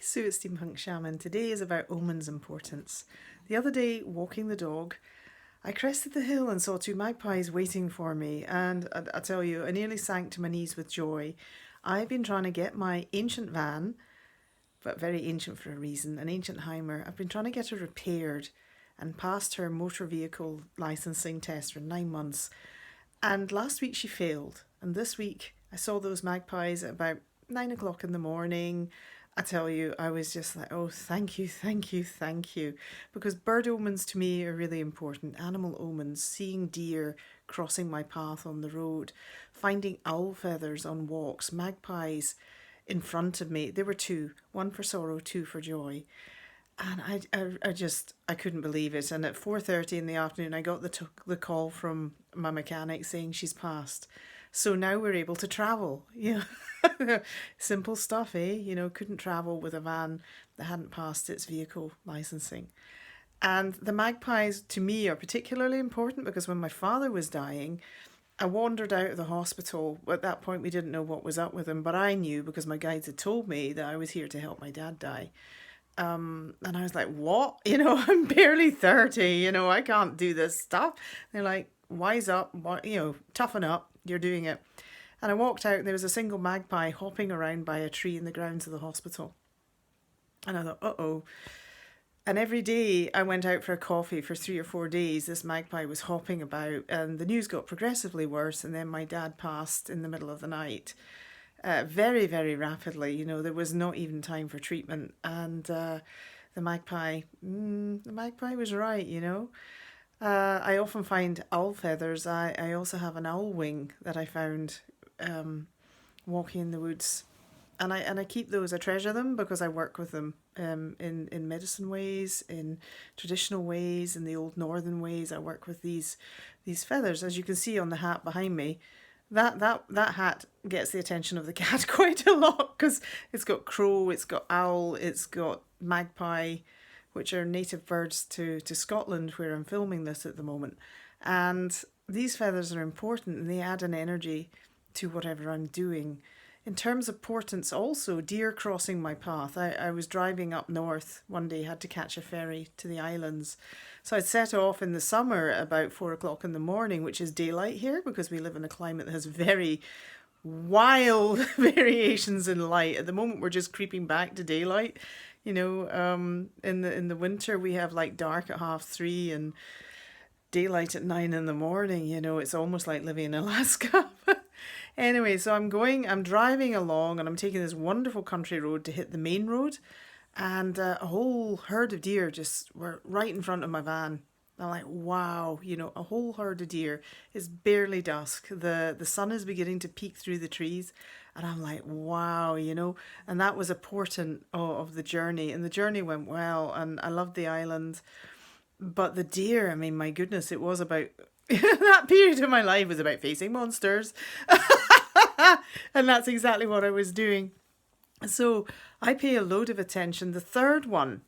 Sue at Steampunk Shaman. Today is about omens and portents. The other day, walking the dog, I crested the hill and saw two magpies waiting for me, and I tell you, I nearly sank to my knees with joy. I've been trying to get my ancient van, but very ancient for a reason, an ancient Heimer. I've been trying to get her repaired and passed her motor vehicle licensing test for 9 months. And last week she failed, and this week I saw those magpies at about 9 o'clock in the morning. I tell you, I was just like, oh, thank you, thank you, thank you. Because bird omens to me are really important. Animal omens, seeing deer crossing my path on the road, finding owl feathers on walks, magpies in front of me. There were two, one for sorrow, two for joy. And I couldn't believe it. And at 4:30 in the afternoon, I got the call from my mechanic saying she's passed. So now we're able to travel. Simple stuff, eh? Couldn't travel with a van that hadn't passed its vehicle licensing. And the magpies to me are particularly important because when my father was dying, I wandered out of the hospital. At that point, we didn't know what was up with him, but I knew because my guides had told me that I was here to help my dad die. And I was like, what? I'm barely 30, I can't do this stuff. They're like, wise up, toughen up, you're doing it. And I walked out and there was a single magpie hopping around by a tree in the grounds of the hospital. And I thought, uh-oh. And every day I went out for a coffee for 3 or 4 days, this magpie was hopping about and the news got progressively worse. And then my dad passed in the middle of the night. Very, very rapidly. There was not even time for treatment. And the magpie was right. I often find owl feathers. I also have an owl wing that I found walking in the woods. And I keep those. I treasure them because I work with them in medicine ways, in traditional ways, in the old northern ways. I work with these feathers. As you can see on the hat behind me, that hat gets the attention of the cat quite a lot because it's got crow, it's got owl, it's got magpie, which are native birds to Scotland where I'm filming this at the moment. And these feathers are important and they add an energy to whatever I'm doing. In terms of portents also, deer crossing my path. I was driving up north one day, had to catch a ferry to the islands. So I'd set off in the summer about 4 o'clock in the morning, which is daylight here because we live in a climate that has very wild variations in light. At the moment, we're just creeping back to daylight. In the winter, we have like dark at 3:30 and daylight at 9 in the morning. It's almost like living in Alaska. Anyway, so I'm driving along and I'm taking this wonderful country road to hit the main road. And a whole herd of deer just were right in front of my van. I'm like, wow, a whole herd of deer. It's barely dusk. The sun is beginning to peek through the trees. And I'm like, wow, and that was a portent of the journey. And the journey went well. And I loved the island. But the deer, I mean, my goodness, it was about... that period of my life was about facing monsters. And that's exactly what I was doing. So I pay a load of attention. The third one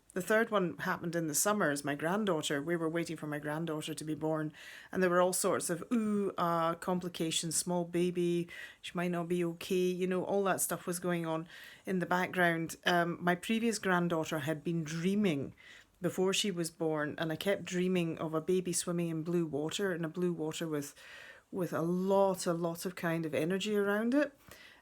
happened in the summer as my granddaughter. We were waiting for my granddaughter to be born. And there were all sorts of complications, small baby, she might not be okay. All that stuff was going on in the background. My previous granddaughter had been dreaming before she was born, and I kept dreaming of a baby swimming in blue water, and a blue water with a lot of kind of energy around it.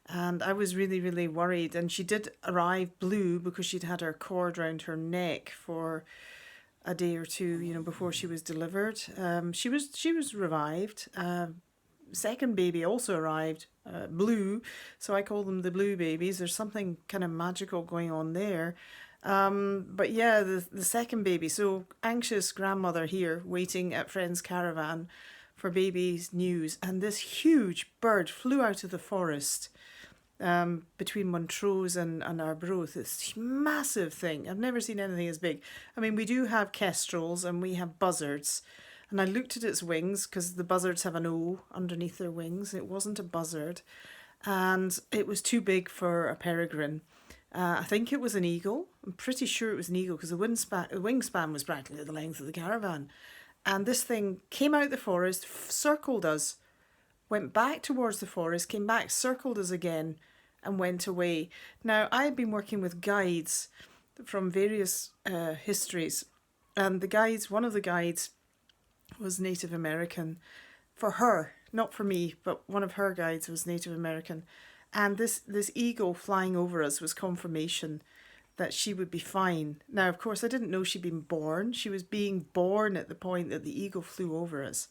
And I was really, really worried. And she did arrive blue because she'd had her cord around her neck for a day or two, before she was delivered. She was revived. Second baby also arrived blue, so I call them the blue babies. There's something kind of magical going on there. But yeah, the second baby, so anxious grandmother here waiting at friend's caravan for baby's news, and this huge bird flew out of the forest between Montrose and Arbroath. It's a massive thing. I've never seen anything as big. I mean, we do have kestrels and we have buzzards, and I looked at its wings because the buzzards have an O underneath their wings. It wasn't a buzzard, and it was too big for a peregrine. I think it was an eagle. I'm pretty sure it was an eagle because the wingspan was practically the length of the caravan. And this thing came out the forest, circled us, went back towards the forest, came back, circled us again, and went away. Now, I had been working with guides from various histories, and the guides, one of the guides was Native American for her, not for me, but one of her guides was Native American. And this eagle flying over us was confirmation that she would be fine. Now, of course, I didn't know she'd been born. She was being born at the point that the eagle flew over us.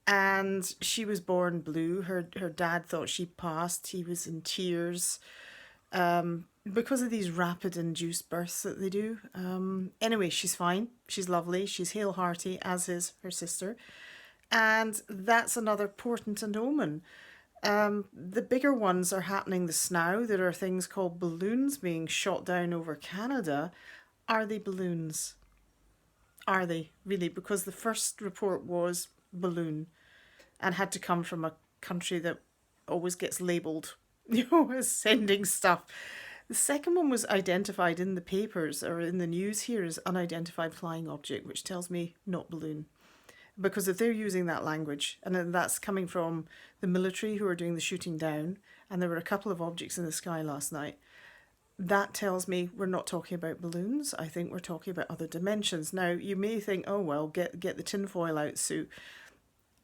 And she was born blue. Her dad thought she passed. He was in tears because of these rapid induced births that they do. Anyway, she's fine. She's lovely. She's hale hearty, as is her sister. And that's another portent and omen. The bigger ones are happening this now. There are things called balloons being shot down over Canada. Are they balloons? Are they really? Because the first report was balloon and had to come from a country that always gets labelled, as sending stuff. The second one was identified in the papers or in the news here as unidentified flying object, which tells me not balloon. Because if they're using that language, and that's coming from the military who are doing the shooting down, and there were a couple of objects in the sky last night, that tells me we're not talking about balloons. I think we're talking about other dimensions. Now, you may think, oh, well, get the tinfoil out, Sue.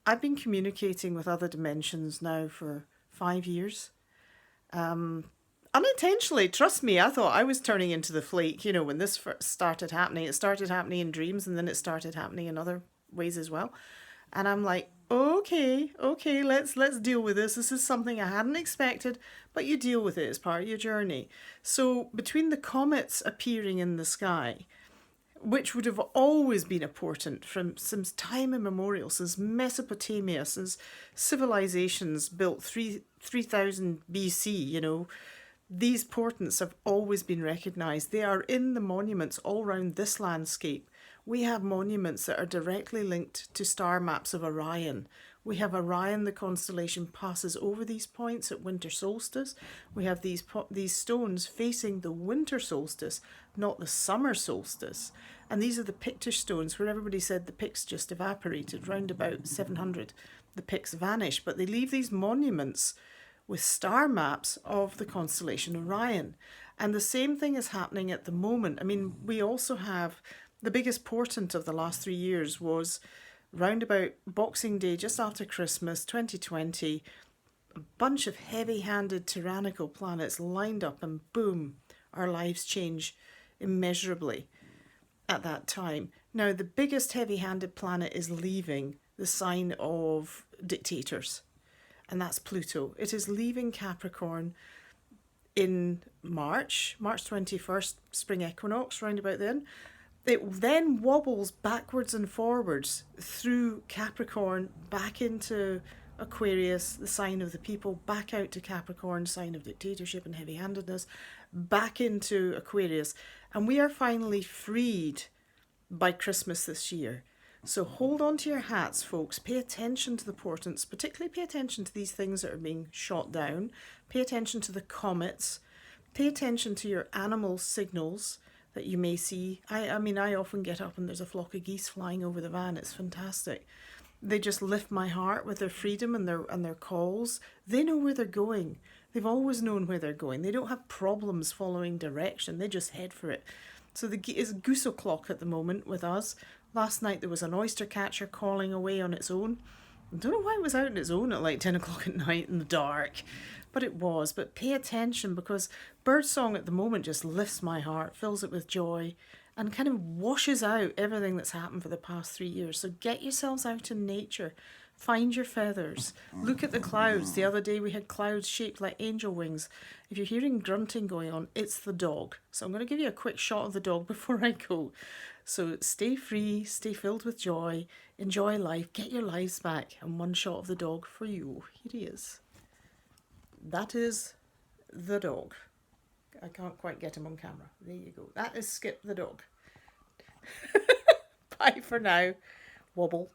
I've been communicating with other dimensions now for 5 years. Unintentionally, trust me, I thought I was turning into the flake, when this first started happening. It started happening in dreams, and then it started happening in other ways as well. And I'm like, okay, let's deal with this. This is something I hadn't expected, but you deal with it as part of your journey. So between the comets appearing in the sky, which would have always been a portent from since time immemorial, since Mesopotamia, since civilizations built 3000 BC, these portents have always been recognized. They are in the monuments all around this landscape. We have monuments that are directly linked to star maps of Orion. We have Orion, the constellation, passes over these points at winter solstice. We have these stones facing the winter solstice, not the summer solstice. And these are the Pictish stones where everybody said the Picts just evaporated. Round about 700, the Picts vanished. But they leave these monuments with star maps of the constellation Orion. And the same thing is happening at the moment. I mean, we also have the biggest portent of the last 3 years was round about Boxing Day, just after Christmas, 2020. A bunch of heavy-handed tyrannical planets lined up, and boom, our lives change immeasurably at that time. Now, the biggest heavy-handed planet is leaving the sign of dictators, and that's Pluto. It is leaving Capricorn in March 21st, spring equinox, round about then. It then wobbles backwards and forwards through Capricorn, back into Aquarius, the sign of the people, back out to Capricorn, sign of dictatorship and heavy-handedness, back into Aquarius. And we are finally freed by Christmas this year. So hold on to your hats, folks. Pay attention to the portents, particularly pay attention to these things that are being shot down. Pay attention to the comets. Pay attention to your animal signals that you may see. I mean, I often get up and there's a flock of geese flying over the van. It's fantastic. They just lift my heart with their freedom and their calls. They know where they're going. They've always known where they're going. They don't have problems following direction. They just head for it. So it's goose o'clock at the moment with us. Last night there was an oyster catcher calling away on its own. I don't know why it was out on its own at like 10 o'clock at night in the dark. But it was. But pay attention, because birdsong at the moment just lifts my heart, fills it with joy, and kind of washes out everything that's happened for the past 3 years. So get yourselves out in nature. Find your feathers. Look at the clouds. The other day we had clouds shaped like angel wings. If you're hearing grunting going on, it's the dog. So I'm going to give you a quick shot of the dog before I go. So stay free, stay filled with joy, enjoy life, get your lives back, and one shot of the dog for you. Here he is. That is the dog. I can't quite get him on camera. There you go. That is Skip the dog. Bye for now. Wobble.